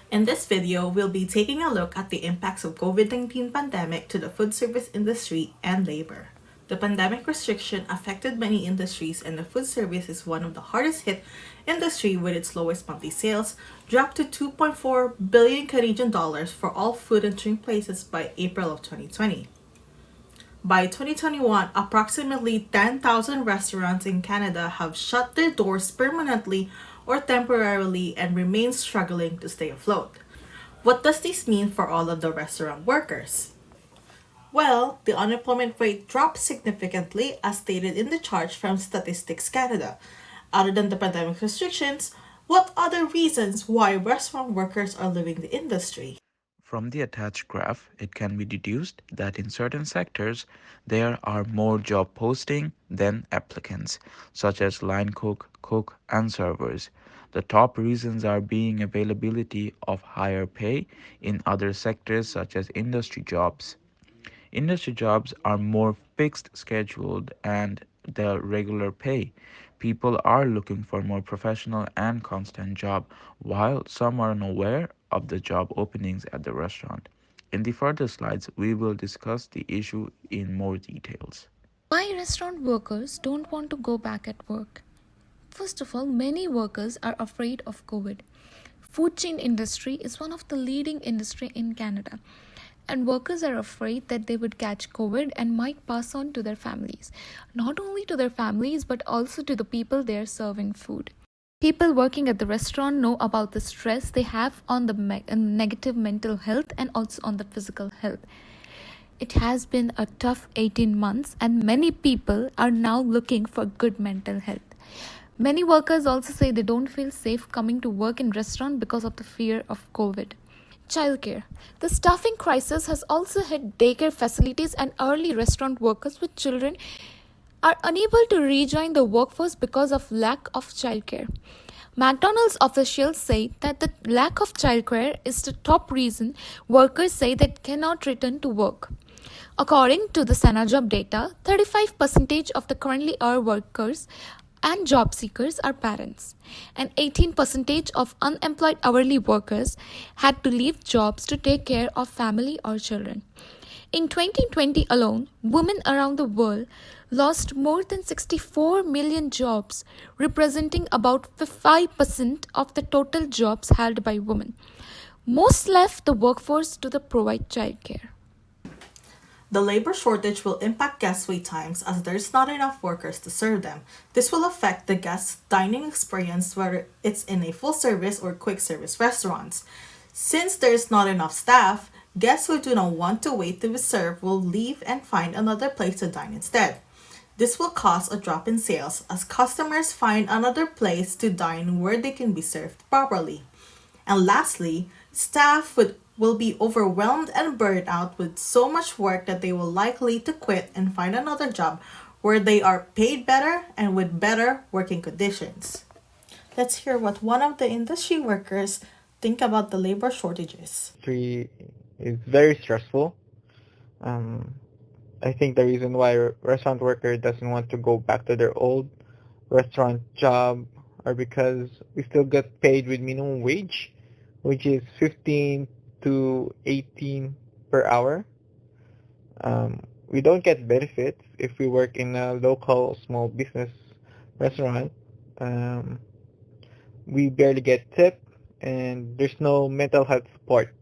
In this video, we'll be taking a look at the impacts of COVID-19 pandemic to the food service industry and labor. The pandemic restriction affected many industries, and the food service is one of the hardest hit industry, with its lowest monthly sales dropped to 2.4 billion Canadian dollars for all food and drink places by April of 2020. By 2021, approximately 10,000 restaurants in Canada have shut their doors permanently or temporarily and remain struggling to stay afloat. What does this mean for all of the restaurant workers? Well, the unemployment rate dropped significantly as stated in the chart from Statistics Canada. Other than the pandemic restrictions, what other reasons why restaurant workers are leaving the industry? From the attached graph, it can be deduced that in certain sectors there are more job postings than applicants, such as line cook, and servers. The top reasons are being availability of higher pay in other sectors such as industry jobs. Industry jobs are more fixed scheduled and the regular pay. People are looking for more professional and constant job, while some are unaware of the job openings at the restaurant. In the further slides, we will discuss the issue in more details. Why restaurant workers don't want to go back at work? First of all, many workers are afraid of COVID. Food chain industry is one of the leading industry in Canada, and workers are afraid that they would catch COVID and might pass on to their families. Not only to their families but also to the people they are serving food. People working at the restaurant know about the stress they have on the negative mental health and also on the physical health. It has been a tough 18 months, and many people are now looking for good mental health. Many workers also say they don't feel safe coming to work in restaurant because of the fear of COVID. Childcare. The staffing crisis has also hit daycare facilities, and early restaurant workers with children are unable to rejoin the workforce because of lack of childcare. McDonald's officials say that the lack of childcare is the top reason workers say they cannot return to work. According to the Seneca data, 35% of the currently are workers and job seekers are parents, and 18% of unemployed hourly workers had to leave jobs to take care of family or children. In 2020 alone, women around the world lost more than 64 million jobs, representing about 5% of the total jobs held by women. Most left the workforce to provide childcare. The labor shortage will impact guest wait times as there's not enough workers to serve them. This will affect the guest dining experience, whether it's in a full service or quick service restaurants. Since there's not enough staff, guests who do not want to wait to be served will leave and find another place to dine instead. This will cause a drop in sales as customers find another place to dine where they can be served properly. And lastly, staff will be overwhelmed and burned out with so much work that they will likely to quit and find another job where they are paid better and with better working conditions. Let's hear what one of the industry workers think about the labor shortages. Industry is very stressful. Um, I think the reason why restaurant worker doesn't want to go back to their old restaurant job are because we still get paid with minimum wage, which is 15 to 18 per hour. We don't get benefits if we work in a local small business restaurant. We barely get tip, and there's no mental health support.